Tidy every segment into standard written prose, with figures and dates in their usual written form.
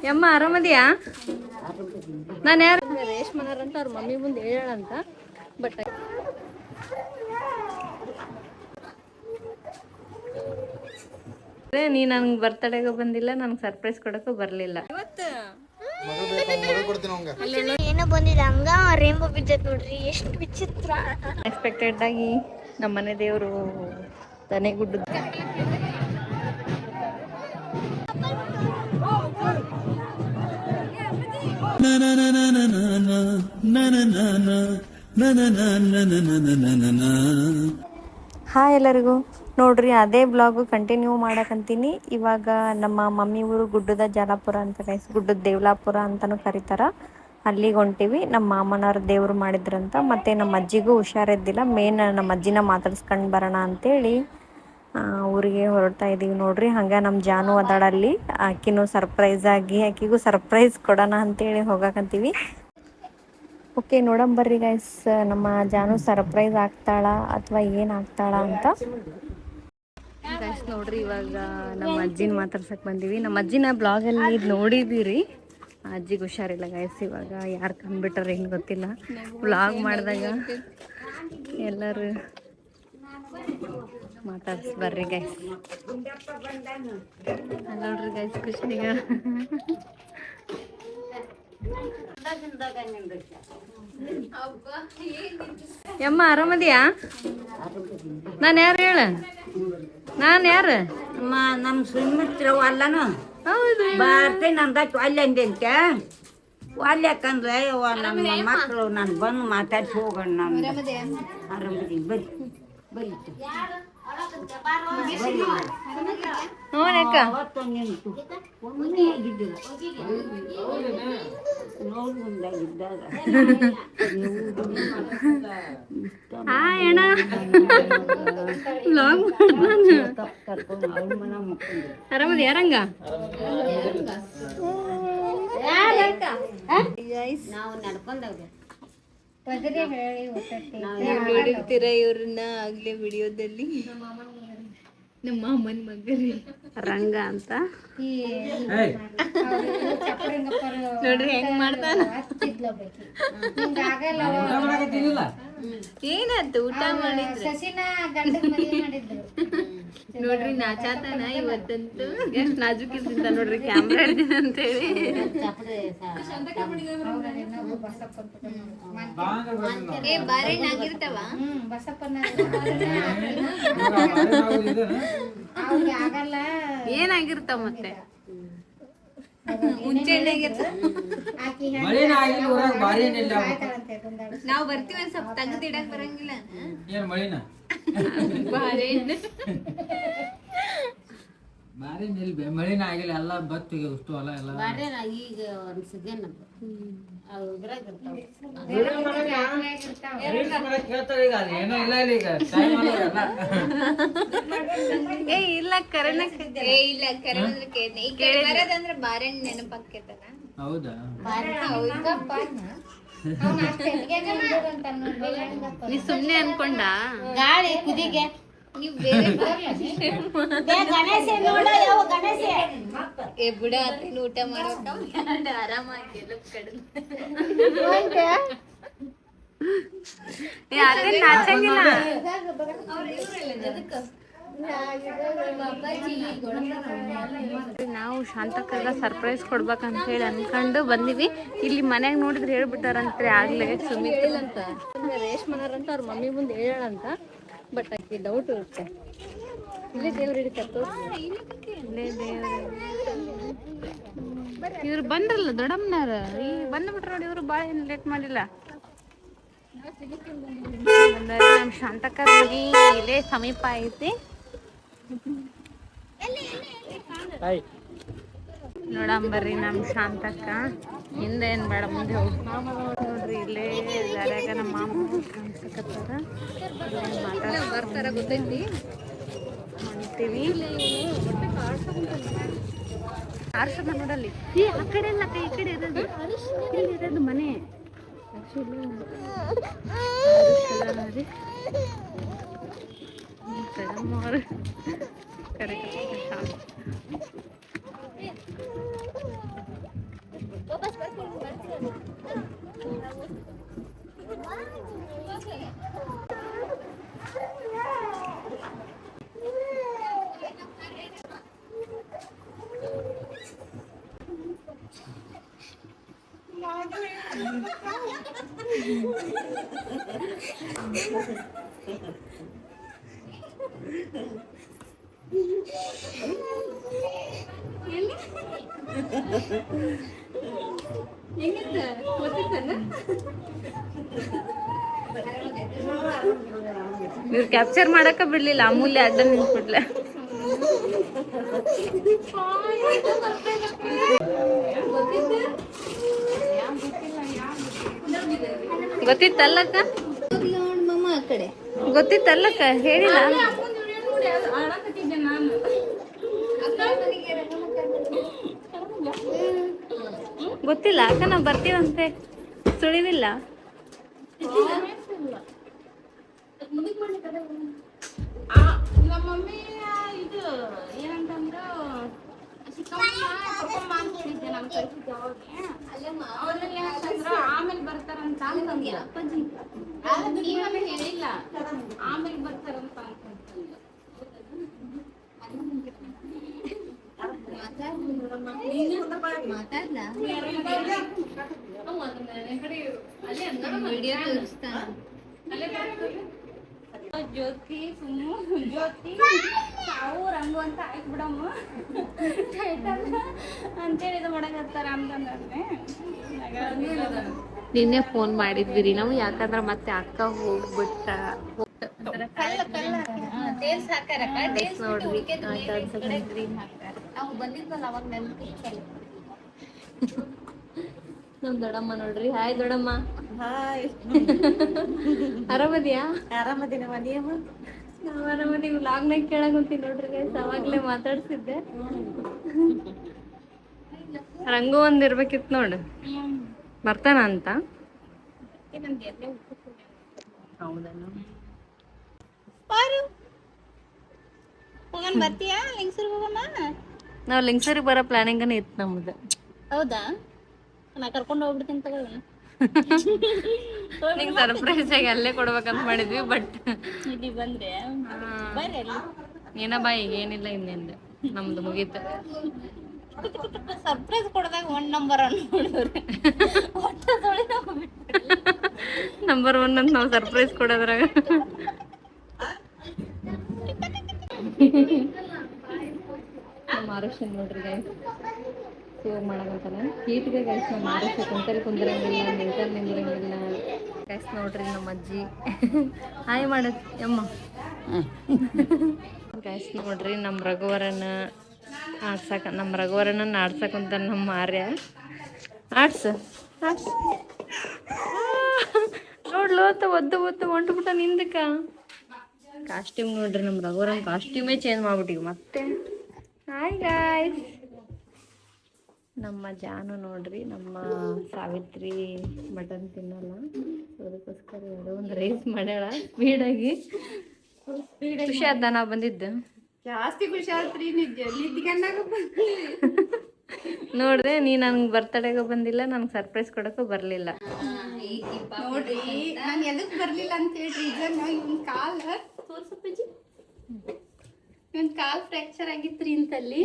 ಯಮ್ಮ ಆರಾಮದಿಯಾ? ನಾನು ಯಾರು ರೇಷ್ಮನವ್ರಂತ ಅವ್ರ ಮಮ್ಮಿ ಮುಂದೆ ಹೇಳಂತ. ಬಟ್ ನೀ ನನ್ಗೆ ಬರ್ತಡೆಗೂ ಬಂದಿಲ್ಲ, ನನ್ಗೆ ಸರ್ಪ್ರೈಸ್ ಕೊಡಕ್ಕೂ ಬರಲಿಲ್ಲ. ಏನೋ ಬಂದಿದೆ ಹಂಗ ರೇಂಬೋ ಬಿದ್ದೈತೆ ನೋಡ್ರಿ, ಎಷ್ಟು ವಿಚಿತ್ರ. ಅನ್ಎಕ್ಸ್ಪೆಕ್ಟೆಡ್ ಆಗಿ ನಮ್ಮ ಮನೆ ದೇವರು ತನೆಗುಡ್ಡ ಹಾಯ್ ಎಲ್ಲರಿಗೂ. ನೋಡ್ರಿ ಅದೇ ಬ್ಲಾಗು ಕಂಟಿನ್ಯೂ ಮಾಡಕಂತೀನಿ. ಇವಾಗ ನಮ್ಮ ಮಮ್ಮಿ ಊರು ಗುಡ್ಡದ ಜಾಲಾಪುರ ಅಂತ ಗೈಸ್, ಗುಡ್ಡದ ದೇವ್ಲಾಪುರ ಅಂತಲೂ ಕರೀತಾರ. ಅಲ್ಲಿಗೆ ಹೊಂಟಿವಿ. ನಮ್ಮ ಮಾಮನವ್ರ ದೇವ್ರು ಮಾಡಿದ್ರಂತ, ಮತ್ತು ನಮ್ಮ ಅಜ್ಜಿಗೂ ಹುಷಾರಿದ್ದಿಲ್ಲ. ಮೇನ್ ನಮ್ಮ ಅಜ್ಜಿನ ಮಾತಾಡ್ಸ್ಕೊಂಡು ಬರೋಣ ಅಂತೇಳಿ ಊರಿಗೆ ಹೊರಡ್ತಾ ಇದ್ದೀವಿ ನೋಡ್ರಿ. ಹಂಗೆ ನಮ್ಮ ಜಾನು ಅದಾಳಲ್ಲಿ, ಆಕಿನೂ ಸರ್ಪ್ರೈಸ್ ಆಗಿ ಆಕಿಗೂ ಸರ್ಪ್ರೈಸ್ ಕೊಡೋಣ ಅಂತೇಳಿ ಹೋಗಕಂತೀವಿ. ಓಕೆ, ನೋಡಂಬರ್ರಿ ಗೈಸ್, ನಮ್ಮ ಜಾನು ಸರ್ಪ್ರೈಸ್ ಆಗ್ತಾಳ ಅಥವಾ ಏನು ಆಗ್ತಾಳ ಅಂತ. ಗೈಸ್ ನೋಡ್ರಿ, ಇವಾಗ ನಮ್ಮ ಅಜ್ಜಿನ ಮಾತಾಡ್ಸಕ್ಕೆ ಬಂದೀವಿ. ನಮ್ಮ ಅಜ್ಜಿನ ಬ್ಲಾಗಲ್ಲಿ ನೋಡಿದ್ದೀರಿ. ಅಜ್ಜಿಗೆ ಹುಷಾರಿಲ್ಲ ಗೈಸ್. ಇವಾಗ ಯಾರು ಕಂಡ್ಬಿಟ್ರೆ ಏನು ಗೊತ್ತಿಲ್ಲ. ಬ್ಲಾಗ್ ಮಾಡಿದಾಗ ಎಲ್ಲರೂ ಮಾತಾಡ್ಸಿ ಬರ್ರಿ ಗೈಸ್. ನೋಡ್ರಿ ಗೈಸ್, ಕೃಷ್ಣಿಗ ಯಮ್ಮ ಆರಾಮದಿಯಾ? ನಾನು ಯಾರು ಹೇಳ? ನಾನು ಯಾರು? ನಮ್ಮ ಸುಮಿತ್ರ ಅಲ್ಲನು. ಹೌದು, ಬರ್ತೀನಿ ನಂದಕ್ಕೆ ಅಲ್ಲಿ ಅಂದಂತೆ. ಅಲ್ಲಿ ಯಾಕಂದ್ರೆ ನಮ್ಮ ಮಕ್ಕಳು ನಾನು ಬಂದು ಮಾತಾಡ್ಸಿ ಹೋಗೋಣ. ನಾನು ಆರಾಮದೀನಿ, ಬರ್ರಿ ಬರ್ರಿ. ಅವತ್ತು ನಿಂತು ಒಮ್ಮೆ ಆಗಿದ್ದಿಲ್ಲ ನೋಡ್ಬಂದಾಗಿದ್ದಾಗ ಕರ್ಕೊಂಡು ಅವ್ರ ಮನ ಮುಕ್ಕೊಂಡು ಆರಾಮದಿ ಯಾರಂಗ? ನಾವು ನಡ್ಕೊಂಡವ್ರೆ ನೋಡಿರ್ತೀರ ಇವ್ರನ್ನ ಆಗ್ಲೇ ವಿಡಿಯೋದಲ್ಲಿ. ನಮ್ಮ ಮಾಮನ ಮಗರಿ ರಂಗ ಅಂತ ನೋಡ್ರಿ ಹೆಂಗ್ ಮಾಡ್ತಾನ. ಏನಾಯ್ತು ಊಟ ಮಾಡಿದ್ರು ನೋಡ್ರಿ, ನಾಚಾತಾನ ಇವತ್ತಂತೂ. ಎಷ್ಟು ನಾಜುಕಿರ್ತಿಂತ ನೋಡ್ರಿ, ಕ್ಯಾಮ್ರಾ ಹಿಡ್ದಿನ ಅಂತೇಳಿ. ಬಾರೇನಾಗಿರ್ತಾವ ಏನಾಗಿರ್ತಾವ ಮತ್ತೆ ಮುಂಚೆ ನಾವ್ ಬರ್ತೀವಿ ಸ್ವಲ್ಪ ತೆಗ್ದಿಡಕ್ ಬರಂಗಿಲ್ಲ. ಮಳಿನ ಆಗಿಲ್ಲ, ಎಲ್ಲ ಬತ್ತಿಗೆ ಅಷ್ಟು ಹೊಲ ಎಲ್ಲ ಈಗ ಅನ್ಸಿದ್ದೇನ ಇಲ್ಲ ಕರೆನ ಇಲ್ಲ ಕರೆದಂದ್ರೆ ಬಾರೆಹಣ್ಣು ನೆನಪಾಕೇತನ. ಹೌದಾ? ನೀ ಸುಮ್ನೆ ಅನ್ಕೊಂಡ ಗಾಳಿ ಕುದಿಗೆ ನೀವು ಬೇರೆ ಗಣೇಶ ನೋಡ ಯಾವ ಗಣೇಶ ಬಿಡ ಅತ್ತಿನ ಊಟ ಮಾಡೋಕ ಆರಾಮಾಗಿ ನಾಚಂಗಿಲ್ಲ. ನಾವು ಶಾಂತಕ್ಕಾಗ ಸರ್ಪ್ರೈಸ್ ಕೊಡ್ಬೇಕಂತ ಹೇಳಿ ಅನ್ಕೊಂಡು ಬಂದಿವಿ. ಇಲ್ಲಿ ಮನ್ಯಾಗ ನೋಡಿದ್ರೆ ಹೇಳ್ಬಿಟ್ಟಾರಂತ್ರಿ ಆಗ್ಲೇ ಸುಮಿತಿಲ್ ಅಂತ ರೇಷ್ಮನವ್ರಂತ ಅವ್ರ ಮಮ್ಮಿ ಮುಂದೆ ಹೇಳಂತ. ಬಟ್ ಆಕಿ ಡೌಟ್ ಇರುತ್ತೆ. ಇಲ್ಲೇ ದೇವ್ರ ಹಿಡಿತತ್ತು, ಇಲ್ಲೇ ದೇವ್ರ. ಇವ್ರು ಬಂದ್ರಲ್ಲ ದೊಡ್ಡಮ್ಮನವ್ರ, ಈಗ ಬಂದ್ಬಿಟ್ರ ನೋಡಿ. ಇವರು ಭಾಳ ಏನು ಲೇಟ್ ಮಾಡಿಲ್ಲ. ನಮ್ಮ ಶಾಂತಕ್ಕ ಮನೆ ಇಲ್ಲೇ ಸಮೀಪ ಐತಿ. ನೋಡಂಬರ್ರಿ ನಮ್ಮ ಶಾಂತಕ್ಕ. ಹಿಂದೆ ಏನು ಬೇಡ, ಮುಂದೆ ಹೋಗಿ ನೋಡ್ರಿ. ಇಲ್ಲೇ ದಾರ್ಯಾಗ ನಮ್ಮ ಮಾಮ ಕಾಣಿಸಕತ್ತಾರ, ಬರ್ತಾರ ಗೊತ್ತೈತಿ. ಹೊಂತೀವಿ ಆರ್ಸದ ನೋಡಲ್ಲಿ. ಆ ಕಡೆ ಇಲ್ಲ, ಈ ಕಡೆ ಇರೋದು, ಇಲ್ಲಿ ಇರೋದು ಮನೆ. ಕಡಮ್ಮವ್ರು ಕರೆ ಇವ್ರು ಕ್ಯಾಪ್ಚರ್ ಮಾಡಕ ಬಿಡ್ಲಿಲ್ಲ, ಅಮೂಲ್ಯ ಅಡ್ಡ ನಿಂತ್ಬಿಡ್ಲ. ಗೊತ್ತಿತ್ತಲ್ಲಕ್ಕ, ಗೊತ್ತಿತ್ತಲ್ಲಕ್ಕ, ಹೇಳಿಲ್ಲ. ಗೊತ್ತಿಲ್ಲ ಅಕ್ಕ, ನಾವ್ ಬರ್ತೀವಂತೆ, ಸುಳಿವಿಲ್ಲ. ನಮ್ಮ ಮಮ್ಮಿ ಇದು ಏನಂತಂದ್ರ ಚಿಕ್ಕಮ್ಮ ಅಂತ ಹೇಳಿದ್ದೆ ನಮ್ ಕಳ್ಸಿದ್ದೆ ಅವ್ರಿಗೆ ಏನಂತಂದ್ರ ಆಮೇಲೆ ಬರ್ತಾರಂತ ಅಂತಂದ ಅಪ್ಪಾಜಿ. ನೀವೇ ಹೇಳಿಲ್ಲ ಆಮೇಲೆ ಬರ್ತಾರಂತ ಅಂತಂದ. ಜ್ಯೋತಿ ಸುಮ್ಮು ಜ್ಯೋತಿ ಸಾವು ರಂಗು ಅಂತ ಆಯ್ತು ಬಿಡಮ್ಮ ಅಂತೇಳಿ ಇದು ಮಾಡಕತ್ತಾರ ಅಂತಂದ್ರೆ ನಿನ್ನೆ ಫೋನ್ ಮಾಡಿದ್ವಿ ನಾವು, ಯಾಕಂದ್ರ ಮತ್ತೆ ಅಕ್ಕ ಹೋಗ್ಬಿಟ್ಟ ನೋಡ್ರಿ. ನಮ್ ದೊಡ್ಡಮ್ಮ ನೋಡ್ರಿ. ಹಾಯ್ ದೊಡ್ಡಮ್ಮ. ಹಾಯ್, ಆರಾಮದಿಯಾ? ಆರಾಮದಿನವ ನೀವು? ನಾವ್ ಆರಾಮದಿ. ವ್ಲಾಗ್ನಾಗ ಕೇಳಕಂತೀನಿ ನೋಡ್ರಿ ಗೈಸ್, ಅವಾಗ್ಲೇ ಮಾತಾಡ್ಸಿದ್ದೆ. ರಂಗು ಒಂದ್ ಇರ್ಬೇಕಿತ್ತು ನೋಡು, ಬರ್ತಾನ ಅಂತ. ಹೋಗನ್ ಬರ್ತೀಯಾ ಲಿಂಗ್ಸೂರ್ಗ್ ಹೋಗಮ್ಮ? ನಾವ್ ಲಿಂಗ್ಸೂರಿಗೆ ಬರೋ ಪ್ಲಾನಿಂಗನೇ ಇತ್ತು ನಮ್ದು. ಹೌದಾ? ನಾ ಕರ್ಕೊಂಡು ಹೋಗ್ಬಿಡ್ತೀನಿ ತಗೊಳ್ಳಿ. ನಿಂಗೆ ಸರ್ಪ್ರೈಸ್ ಆಗಿ ಅಲ್ಲೇ ಕೊಡ್ಬೇಕಂತ ಮಾಡಿದ್ವಿ, ಬಟ್ ಇಲ್ಲಿ ಬಂದ್ರೆ ಬರ್ರಿ ಅಲ್ಲಿ. ಏನ ಬಾ, ಈಗ ಏನಿಲ್ಲ, ಇನ್ನೆಂದು ನಮ್ದು ಮುಗೀತು. ಸರ್ಪ್ರೈಸ್ ಕೊಡದಾಗ 1 ನಂಬರ್ ನೋಡಿವ್ರಿ. ನಂಬರ್ 1 ಅಂತ ನಾವು ಸರ್ಪ್ರೈಸ್ ಕೊಡೋದ್ರಾಗ. ಮಾರುಷನ್ ನೋಡ್ರಿ ಗೈಸ್, ಸೇವ್ ಮಾಡಕಂತಾನೆ ಹೀಟ್ಗೆ ಗೈಸ್. ನಮ್ಮ ಮಾರುಷ ಕುಂತಲ್ಲಿ ಕುಂದ್ರಂಗಿಲ್ಲ, ನಿಂತಲ್ಲಿ ನಿಂದ್ರಂಗಿಲ್ಲ ಗೈಸ್. ನೋಡ್ರಿ ನಮ್ಮ ಅಜ್ಜಿ ಹಾಯ್ ಮಾಡತ್ ಅಮ್ಮ ಗೈಸ್. ನೋಡ್ರಿ ನಮ್ಮ ರಘುವರನ ಆಡ್ಸಕ್ಕಂತ ನಮ್ಮ ಆರ್ಯ ಆಡ್ಸ ನೋಡ್ಲು ಅಂತ ಒದ್ದು ಹೊಂಟ್ಬಿಟ್ಟ ನಿಂದಕ್ಕ. ಕಾಸ್ಟ್ಯೂಮ್ ನೋಡ್ರಿ, ನಮ್ಮ ರಘುವರನ್ ಕಾಸ್ಟ್ಯೂಮೇ ಚೇಂಜ್ ಮಾಡ್ಬಿಟ್ಟಿವಿ ಮತ್ತೆ. ಹಾಯ್ ಗಾಯ್ಸ್, ನಮ್ಮ ಜಾನು ನೋಡ್ರಿ. ನಮ್ಮ ಸಾವಿತ್ರಿ ಮಟನ್ ತಿನ್ನಲ್ಲ, ಅದಕ್ಕೋಸ್ಕರ ಒಂದು ರೈಸ್ ಮಾಡ್ಯಾಳ ಸ್ಪೀಡಾಗಿ. ಖುಷಿ ಆದ ನಾವು ಬಂದಿದ್ದು. ಜಾಸ್ತಿ ಖುಷಿ ಆತ್ರಿ. ನಿದ್ದಿಗನ್ನಾಗ ನೋಡ್ರಿ, ನೀ ನನ್ಗೆ ಬರ್ತಡೆಗೂ ಬಂದಿಲ್ಲ, ನನ್ಗೆ ಸರ್ಪ್ರೈಸ್ ಕೊಡಕ್ಕೂ ಬರ್ಲಿಲ್ಲ. ನೋಡ್ರಿ, ನಾನು ಎದಕ್ ಬರ್ಲಿಲ್ಲ ಅಂತ ಹೇಳ್ರಿ. ಇವನ್ ಕಾಲ್ ತೋರ್ಸಪ್ಪಜ್ಜಿ, ಇವನ್ ಕಾಲ್ ಫ್ರಾಕ್ಚರ್ ಆಗಿತ್ರಿ ಇಂತಲ್ಲಿ.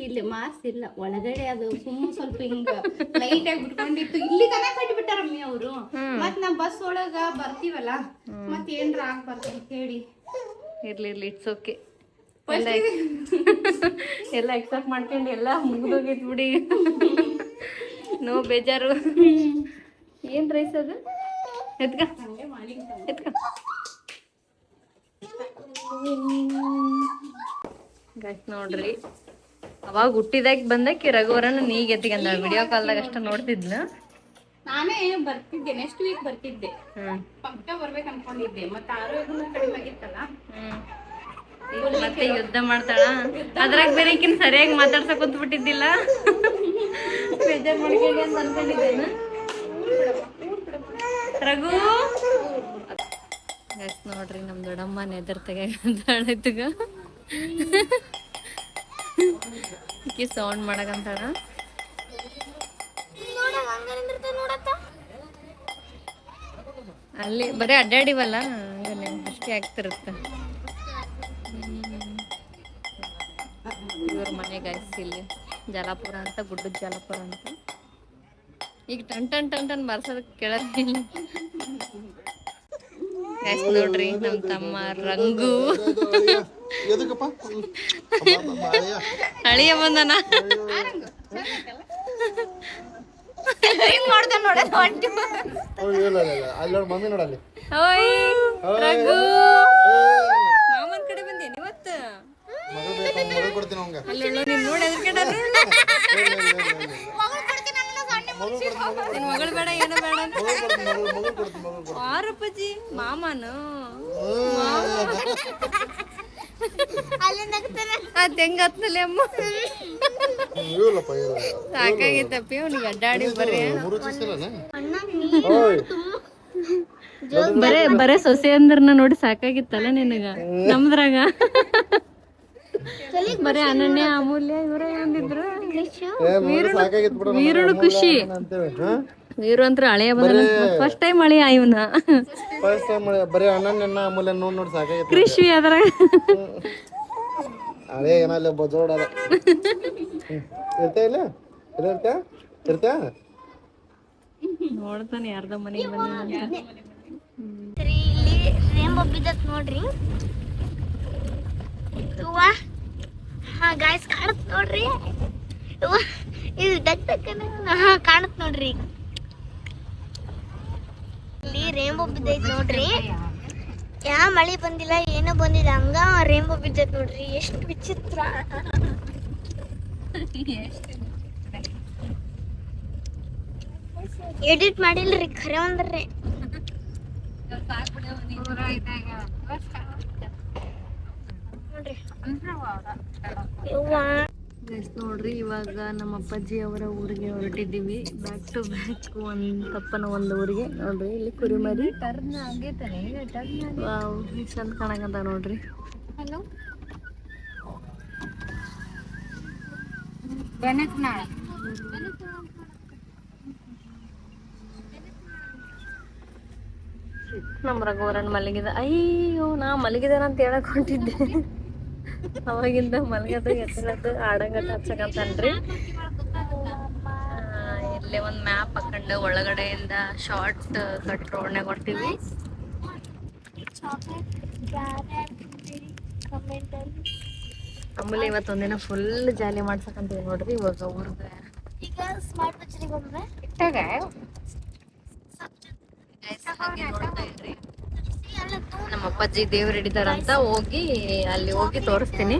ಇಲ್ಲಿ ಮಾಸ್ ಇಲ್ಲ ಒಳಗಡೆ, ಅದು ಸ್ವಲ್ಪ ಹಿಂಗ ಲೈಟ್ ಆಗಿ ಬಿಟ್ಕೊಂಡಿತ್ತು. ಇಲ್ಲಿ ತನಕ ಕಟ್ಬಿಟ್ಟಾರಮ್ಮಿ ಅವರು. ಮತ್ ನಾವ್ ಬಸ್ ಒಳಗ ಬರ್ತೀವಲ್ಲ, ಮತ್ ಏನ್ರ ಆಗ್ಬಾರ್ದು ಅಂತ ಹೇಳಿ. ಇರ್ಲಿ ಇಟ್ಸ್ ಓಕೆ. ಎಲ್ಲ ಎಕ್ಸೆಪ್ಟ್ ಮಾಡ್ಕೊಂಡು ಎಲ್ಲ ಮುಗ್ದೋಗಿತ್ ಬಿಡಿ. ನೋ ಬೇಜಾರು. ಏನ್ ರೈಸ್ ಅದು? ಎತ್ಕ ಗೈಸ್. ನೋಡ್ರಿ, ಅವಾಗ ಹುಟ್ಟಿದಾಗ ಬಂದಕ್ಕೆ ರಘುವರನ ನೀಗ ಎತ್ತಿಗಂದ ವಿಡಿಯೋ ಕಾಲ್ದಾಗ ಅಷ್ಟ ನೋಡ್ತಿದ್ನ. ನಾನೇ ಬರ್ತಿದ್ದೆ, ನೆಕ್ಸ್ಟ್ ವೀಕ್ ಬರ್ತಿದ್ದೆ. ಪಕ್ಕ ಬರ್ಬೇಕು ಅನ್ಕೊಂಡಿದ್ದೆ, ಮತ್ತೆ ಆರೋಗ್ಯ ಕಡಿಮೆ ಆಗಿತ್ತಲ್ಲ. ಮತ್ತೆ ಯುದ್ಧ ಮಾಡ್ತಾಳ. ಅದ್ರಾಗ ಬೇರೆ ಈಕಿನ ಸರಿಯಾಗಿ ಮಾತಾಡ್ಸಕ್ ಕುಂತ್ಬಿಟ್ಟಿದ್ದಿಲ್ಲ. ಬೇಜಾರ್ ಮಾಡ್ಕೊಂಡೆ ಅಂತ ಅನ್ಕೊಂಡಿದ್ದೇನ ರಘು. ಗೈಸ್ ನೋಡ್ರಿ, ನಮ್ ದೊಡ್ಡಮ್ಮ ನೆದರ್ ತೆಗಿಯಂತಾಳೈತಗ. ಈಕಿ ಸೌಂಡ್ ಮಾಡಕಂತಾಳ. ಅಲ್ಲಿ ಬರೀ ಅಡ್ಡಾಡಿವಲ್ಲ ಅಷ್ಟೇ ಆಗ್ತಿರುತ್ತೆ. ಇವ್ರ ಮನೆ ಗೈಸ್ ಇಲ್ಲಿ ಜಲಾಪುರ ಅಂತ, ಗುಡ್ಡದ ಜಲಾಪುರ ಅಂತ. ಈಗ ಟನ್ ಟನ್ ಟನ್ ಟನ್ ಬರ್ಸೋದಕ್ಕೆ ಕೇಳೋದಿಲ್ಲ ಗೈಸ್. ನೋಡ್ರಿ ನಮ್ಮ ತಮ್ಮ ರಂಗು ಅಳಿಯ ಬಂದನ. ಓಯ್ ರಂಗು, ಮಾಮನ್ ಕಡೆ ಬಂದೇನಿ ಇವತ್ತು. ಅಲ್ಲೆಲ್ಲೋ ನೀನ್ ನೋಡಿ ಎದ್ರಕಂಡ ನಿನ್ ಮಗಳು ಬೇಡ ಏನೋ ಬೇಡ ಅಂತ ಆರಪ್ಪಜಿ ಮಾಮನು ಅದ್ ಹೆಂಗ ಹತ್ನಲ್ಲಿ ಅಮ್ಮ ಸಾಕಾಗಿತ್ತಪ್ಪಿ ಅವ್ನಿಗೆ ಅಡ್ಡಾಡಿ ಬರೇ ಸೊಸೆ ಅಂದ್ರನ ನೋಡಿ ಸಾಕಾಗಿತ್ತಲ್ಲ ನಿನಗ. ನಮ್ದ್ರಾಗ ಬರೀ ಅನನ್ಯ ಅಮೂಲ್ಯ ಇವರೇ ಒಂದಿದ್ರು. ವೀರುಳು ಖುಷಿ, ವೀರು ಅಂತ ಹಳೆಯ ಬಂದ ಫಸ್ಟ್ ಟೈಮ್ ಹಳೆಯ ಇವನ ಬರೀ ಅನನ್ಯ ಅಮೂಲ್ಯ ನೋಡಿ ಸಾಕಾಗಿತ್ತು. ಕೃಷಿ ಅದ್ರಾಗ ಹಳೆ ಏನಲ್ಲ ಬಜೋಡಲ್ಲ ಇರ್ತಾ ಇಲ್ಲ ಇರ್ತಾ ನೋಡ್ತಾನೆ ಯಾರ್ದ ಮನೆಗೆ ಬಂದ. ಇಲ್ಲಿ ರೇಂಬೋ ಬಿದ್ದತ್ ನೋಡ್ರಿ. ಗಾಯ್ಸ್ ಕಾಣತ್ ನೋಡ್ರಿ. ಇದು ಕಾಣತ್ ನೋಡ್ರಿ. ಇಲ್ಲಿ ರೇಂಬೋ ಬಿದ್ದೈತ್ ನೋಡ್ರಿ. ಯಾ ಮಳೆ ಬಂದಿಲ್ಲ ಏನೋ ಬಂದಿಲ್ಲ, ಹಂಗ ರೇಂಬೋ ಬಿದ್ದೈತ್ ನೋಡ್ರಿ. ಎಷ್ಟು ವಿಚಿತ್ರ. ಎಡಿಟ್ ಮಾಡಿಲ್ರಿ ಖರೆ ಒಂದ್ರಿ. ನೋಡ್ರಿ ಇವಾಗ ನಮ್ಮ ಅಪ್ಪಾಜಿ ಅವರ ಊರಿಗೆ ಹೊರಟಿದ್ದೀವಿ. ಬ್ಯಾಕ್ ಟು ಬ್ಯಾಕ್ ಒಂದು ಊರಿಗೆ. ನೋಡ್ರಿ ಇಲ್ಲಿ ಕುರಿಮರಿ ವಾವ್ ಚಂದ ಕಾಣಕಂತ ನೋಡ್ರಿ. ನಮ್ಮ ರಘುವರನ್ ಮಲಗಿದ. ಅಯ್ಯೋ ನಾ ಮಲಗಿದಾನ ಅಂತ ಹೇಳಕ್ ಹೊಂಟಿದ್ದೆ. ಅವಾಗಿಂದ ಮಲಗದು ಎತ್ತರದ್ದು ಆಡಂಗಟ ಹಚ್ಚಕಂತನ್ರಿ. ಇಲ್ಲೇ ಒಂದ್ ಮ್ಯಾಪ್ ಹಾಕೊಂಡು ಒಳಗಡೆಯಿಂದ ಶಾರ್ಟ್ ಕಟ್ ರೋಡ್ನಾಗ ಹೊಂಟಿವಿ. ಆಮೇಲೆ ಇವತ್ತೊಂದಿನ ಫುಲ್ ಜಾಲಿ ಮಾಡ್ಸಕಂತೀವಿ ನೋಡ್ರಿ. ಇವಾಗ ಊರ್ಗ ನಮ್ಮ ಅಪ್ಪಾಜಿ ದೇವ್ರು ಹಿಡಿದಾರಂತ ಹೋಗಿ ಅಲ್ಲಿ ಹೋಗಿ ತೋರಿಸ್ತೀನಿ.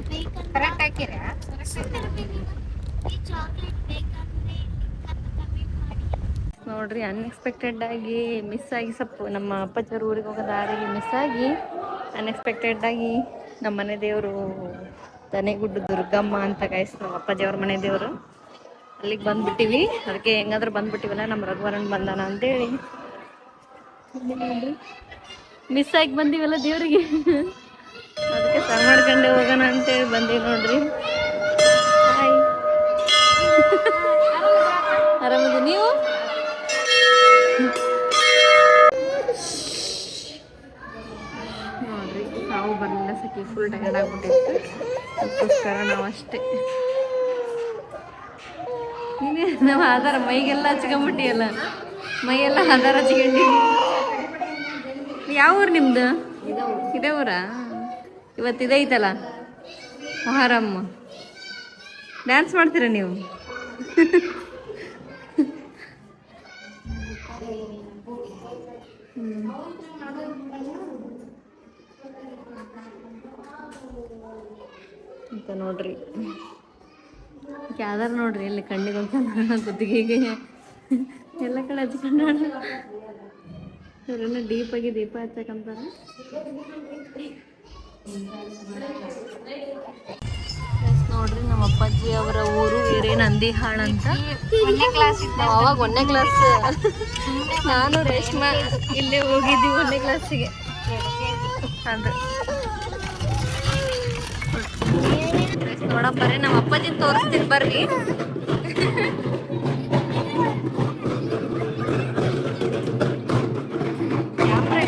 ನೋಡ್ರಿ ಅನ್ಎಕ್ಸ್ಪೆಕ್ಟೆಡ್ ಆಗಿ ಮಿಸ್ ಆಗಿ ಸ್ವಲ್ಪ ನಮ್ಮ ಅಪ್ಪಾಜಿಯವ್ರ ಊರಿಗೆ ಹೋಗೋ ದಾರಿಗೆ ಮಿಸ್ ಆಗಿ ಅನ್ಎಕ್ಸ್ಪೆಕ್ಟೆಡ್ ಆಗಿ ನಮ್ಮ ಮನೆ ದೇವರು ತನೆಗುಡ್ಡು ದುರ್ಗಮ್ಮ ಅಂತ ಗೈಸ್ ನಮ್ಮ ಅಪ್ಪಾಜಿಯವ್ರ ಮನೆ ದೇವರು. ಅಲ್ಲಿಗೆ ಬಂದ್ಬಿಟ್ಟಿವಿ. ಅದಕ್ಕೆ ಹೆಂಗಾದ್ರೂ ಬಂದ್ಬಿಟ್ಟಿವಲ್ಲ ನಮ್ಮ ರಘುವರನ್ ಬಂದಾನ ಅಂತೇಳಿ ಮಿಸ್ ಆಗಿ ಬಂದಿವಲ್ಲ ದೇವ್ರಿಗೆ. ಅದಕ್ಕೆ ಸರ್ ಮಾಡ್ಕೊಂಡೆ ಹೋಗೋಣ ಅಂತೇಳಿ ಬಂದೀವಿ ನೋಡ್ರಿ. ಹಾಯ್ ಆರಾಮದ ನೀವು? ನೋಡ್ರಿ ನಾವು ಬರಲಿಲ್ಲ, ಸಖಿ ಫುಲ್ ಟಯರ್ಡ್ ಆಗ್ಬಿಟ್ಟಿತ್ತು. ಅದಕ್ಕೋಸ್ಕರ ನಾವು ಅಷ್ಟೇ. ನೀನೇ ನಾವು ಆಧಾರ ಮೈಗೆಲ್ಲ ಹಚ್ಕೊಂಬಿಟ್ಟಿಯಲ್ಲ, ಮೈಯೆಲ್ಲ ಆಧಾರ ಹಚ್ಕೊಂಡಿ. ಯಾವ ಊರು ನಿಮ್ದು? ಇದೇ ಊರಾ? ಇವತ್ತು ಇದೈತಲ್ಲ ಮೊಹರಮ್ಮ, ಡ್ಯಾನ್ಸ್ ಮಾಡ್ತೀರಾ ನೀವು? ಅಂತ ನೋಡ್ರಿ ಯಾವ್ದಾರು ನೋಡ್ರಿ ಇಲ್ಲಿ ಕಣ್ಣಿಗೆ ಒಂದು ಕುತ್ತಿಗೆಗೆ ಎಲ್ಲ ಕಡೆ ಹಚ್ಕೊಂಡು ಇವರೆಲ್ಲ ಡೀಪಾಗಿ ದೀಪ ಹಚ್ಚಕಂತಾರೆ. ನೋಡ್ರಿ ನಮ್ಮ ಅಪ್ಪಾಜಿ ಅವರ ಊರು ಹಿರೇನಂದಿಹಾಳ್ ಅಂತ. ನಾವು ಅವಾಗ 1ನೇ ಕ್ಲಾಸ್, ನಾನು ರೇಷ್ಮಾ ಇಲ್ಲೇ ಹೋಗಿದ್ದೀವಿ 1ನೇ ಕ್ಲಾಸಿಗೆ. ಅದು ನೋಡಪ್ಪ ನಮ್ಮ ಅಪ್ಪಾಜಿ ತೋರಿಸ್ತೀನಿ ಬರ್ರಿ. ಕ್ಯಾಮ್ರಾ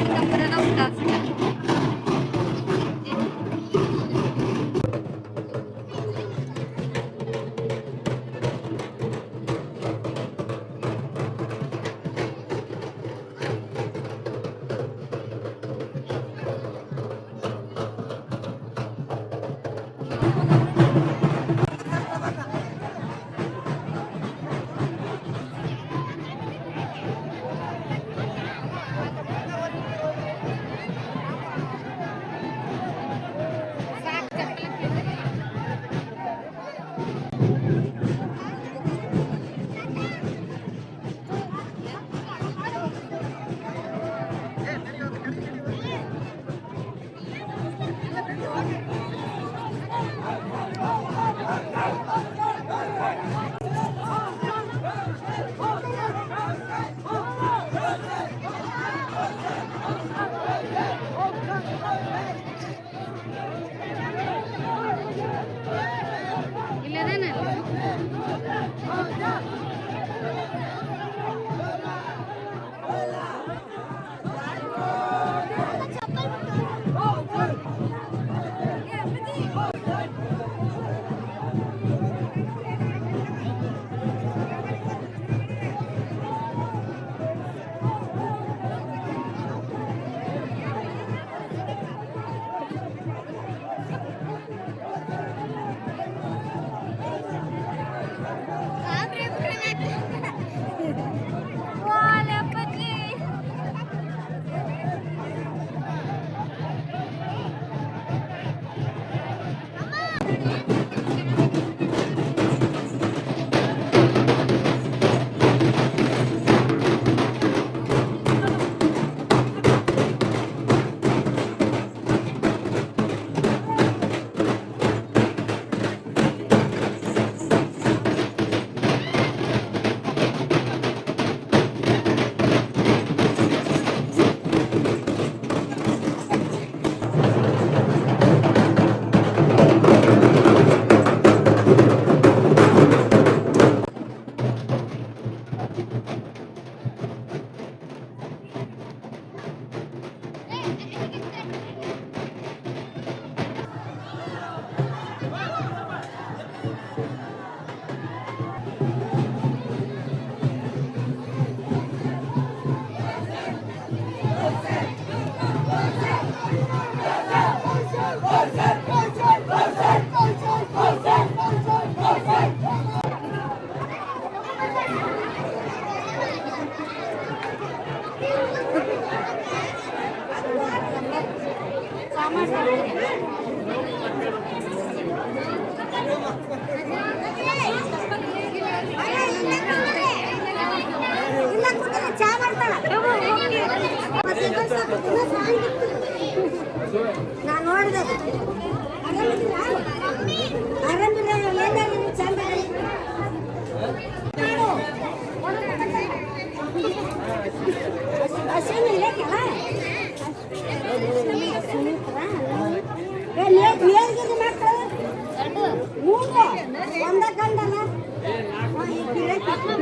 ನಾನು ನೋಡಿದೆ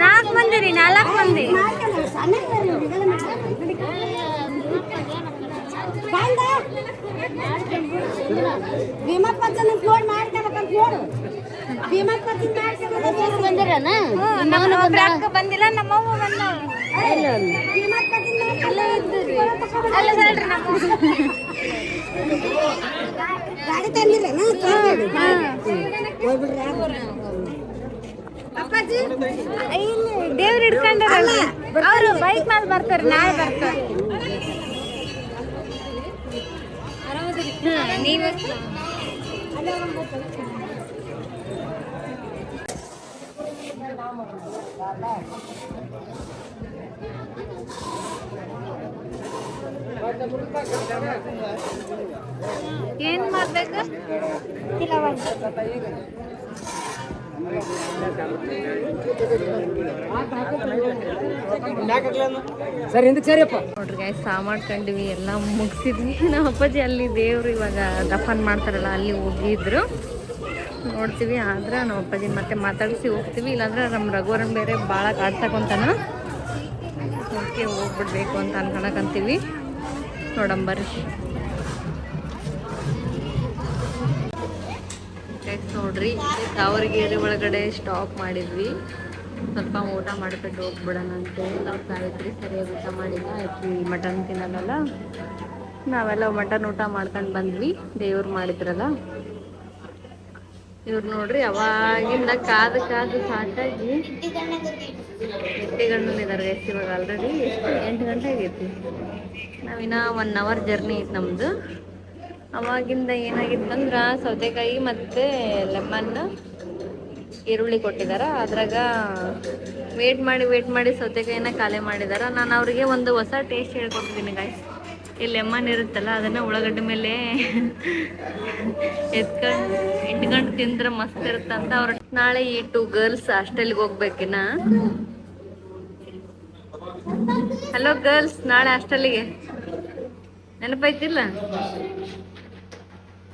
ನಾಲ್ಕು ಮಂದಿ ರೀ 4 ಮಂದಿ ಭೀಮಪ್ಪನ ನೋಡಿ ಮಾಡ್ಕೊಬೇಕಂತ ನೋಡು ಭೀಮಪ್ಪನ ಬಂದಿರನ ಬಂದಿಲ್ಲ ನಮ್ಮವ್ವ ಬಂದ ಗಾಡಿ ತಂದಿರೇನ ದೇವ್ರ ಹಿಡ್ಕೊಂಡಾರಲ್ಲ ಅವರು ಬೈಕ್ ಮೇಲೆ ಬರ್ತಾರೆ ನಾಳೆ ಬರ್ತಾರೆ ನೀವ ಏನ್ ಮಾಡ್ಬೇಕು ಸರ್ ಹಿಂದಕ್ಕೆ ಸರಿಯಪ್ಪ. ನೋಡ್ರಿ ಗಾಯ್ಸ್ ಮಾಡ್ಕೊಂಡಿವಿ ಎಲ್ಲ ಮುಗಿಸಿದ್ವಿ. ನಮ್ಮ ಅಪ್ಪಾಜಿ ಅಲ್ಲಿ ದೇವ್ರು ಇವಾಗ ದಫನ್ ಮಾಡ್ತಾರಲ್ಲ ಅಲ್ಲಿ ಹೋಗಿದ್ರು ನೋಡ್ತೀವಿ. ಆದ್ರೆ ನಮ್ಮ ಅಪ್ಪಾಜಿ ಮತ್ತೆ ಮಾತಾಡಿಸಿ ಹೋಗ್ತೀವಿ, ಇಲ್ಲಾಂದ್ರೆ ನಮ್ಮ ರಘುವರನ್ ಬೇರೆ ಭಾಳ ಕಾಡ್ಸಕೊಂತಾನ. ಓಕೆ ಹೋಗ್ಬಿಡ್ಬೇಕು ಅಂತ ಅನ್ಕೊಳಕಂತೀವಿ. ನೋಡಂಬರ್ರಿ ನೋಡ್ರಿ ತಾವರಗೇರಿ ಒಳಗಡೆ ಸ್ಟಾಪ್ ಮಾಡಿದ್ವಿ. ಸ್ವಲ್ಪ ಊಟ ಮಾಡಿಬಿಟ್ಟು ಹೋಗ್ಬಿಡೋಣ ಅಂತೇಳಿ ನಾವು ಸಾವಿತ್ರಿ ಸರಿಯಾಗಿ ಊಟ ಮಾಡಿಲ್ಲ. ಆಯ್ತು ಮಟನ್ ತಿನ್ನಲ್ಲ, ನಾವೆಲ್ಲ ಮಟನ್ ಊಟ ಮಾಡ್ಕೊಂಡು ಬಂದ್ವಿ. ದೇವ್ರು ಮಾಡಿದ್ರಲ್ಲ ಇವ್ರು ನೋಡ್ರಿ ಅವಾಗಿಂದ ಕಾದು ಸಾಕಾಗಿ ಗಂಟೆಗಳಿದ್ದಾರೆ ಗೈಸ್. ಇವಾಗ ಆಲ್ರೆಡಿ ಎಷ್ಟು 8 ಗಂಟೆ ಆಗೈತಿ. ನಾವಿನ್ನ 1 ಅವರ್ ಜರ್ನಿ ಐತೆ ನಮ್ಮದು. ಅವಾಗಿಂದ ಏನಾಗಿತ್ತಂದ್ರೆ ಸೌತೆಕಾಯಿ ಮತ್ತು ಲೆಮನ್ ಈರುಳ್ಳಿ ಕೊಟ್ಟಿದ್ದಾರೆ. ಅದ್ರಾಗ ವೇಟ್ ಮಾಡಿ ಸೌತೆಕಾಯಿನ ಖಾಲಿ ಮಾಡಿದಾರೆ. ನಾನು ಅವ್ರಿಗೆ ಒಂದು ಹೊಸ ಟೇಸ್ಟ್ ಹೇಳ್ಕೊಡ್ತೀನಿ ಗಾಯ್ಸ್. ಈ ಲೆಮನ್ ಇರುತ್ತಲ್ಲ ಅದನ್ನು ಉಳ್ಳಾಗಡ್ಡೆ ಮೇಲೆ ಇಟ್ಕೊಂಡು ತಿಂದ್ರೆ ಮಸ್ತ್ ಇರುತ್ತಂತ. ಅವ್ರು ನಾಳೆ ಈ 2 ಗರ್ಲ್ಸ್ ಹಾಸ್ಟೆಲ್ಗೆ ಹೋಗ್ಬೇಕಿನ. ಹಲೋ ಗರ್ಲ್ಸ್, ನಾಳೆ ಹಾಸ್ಟೆಲಿಗೆ ನೆನಪೈತಿಲ್ಲ?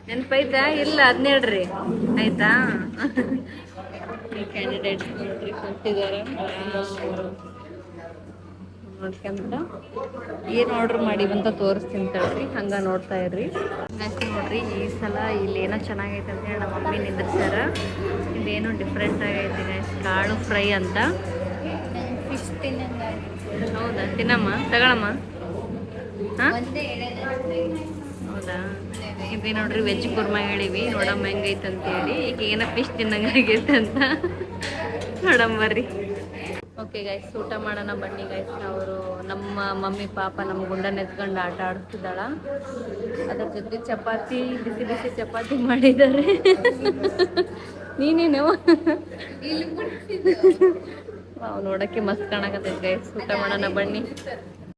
ನೆನಪೈತಾ? ಇಲ್ಲ ಅದನ್ನ ಹೇಳ್ರಿ ಆಯ್ತಾ. ಈ ಕ್ಯಾಂಡಿಡೇಟ್ಸ್ ನೋಡ್ರಿ ಕೊಟ್ಟಿದ್ದಾರೆ ನೋಡ್ಕೊಂತ ಏನು ಆರ್ಡ್ರ್ ಮಾಡಿವಂತ ತೋರಿಸ್ತೀನಿ ತಡ್ರಿ, ಹಂಗೆ ನೋಡ್ತಾ ಇರ್ರಿ. ನೆಕ್ಸ್ಟ್ ನೋಡ್ರಿ ಈ ಸಲ ಇಲ್ಲಿ ಏನೋ ಚೆನ್ನಾಗೈತೆ ಅಂತ ಹೇಳಿ ನಮ್ಮ ಮಮ್ಮಿ ನಿಂದ್ರಿಸ್ಯಾರ. ಇದೇನೋ ಡಿಫ್ರೆಂಟ್ ಆಗೈತೆ ಗೈಸ್, ಕಾಳು ಫ್ರೈ ಅಂತ. ಫಿಶ್ ತಿನ್ನಂಗ ಹೌದಾ? ತಿನ್ನಮ್ಮ, ತಗೊಳಮ್ಮ. ಹಾಂ ಹೌದಾ? ಇದು ನೋಡ್ರಿ ವೆಜ್ ಕುರ್ಮಾ ಹೇಳಿವಿ, ನೋಡಮ್ಮ ಹೆಂಗೈತೆ ಅಂತೇಳಿ. ಈಗ ಏನೋ ಫಿಶ್ ತಿನ್ನಂಗೆ ಆಗೈತೆ ಅಂತ ನೋಡಂಬರ್ರಿ. ಓಕೆ ಗೈಸ್, ಊಟ ಮಾಡೋಣ ಬನ್ನಿ ಗೈಸ್. ಅವರು ನಮ್ಮ ಮಮ್ಮಿ ಪಾಪ ನಮ್ಮ ಗುಂಡನ್ನ ಎತ್ಕೊಂಡು ಆಟ ಆಡಿಸ್ತಿದ್ದಾಳ. ಅದ್ರ ಜೊತೆ ಚಪಾತಿ, ಬಿಸಿ ಚಪಾತಿ ಮಾಡಿದ್ದಾರೆ. ನೀನೇನು ನಾವು ನೋಡೋಕ್ಕೆ ಮಸ್ತ್ ಕಾಣಕತ್ತೈತೆ ಗೈಸ್. ಊಟ ಮಾಡೋಣ ಬನ್ನಿ.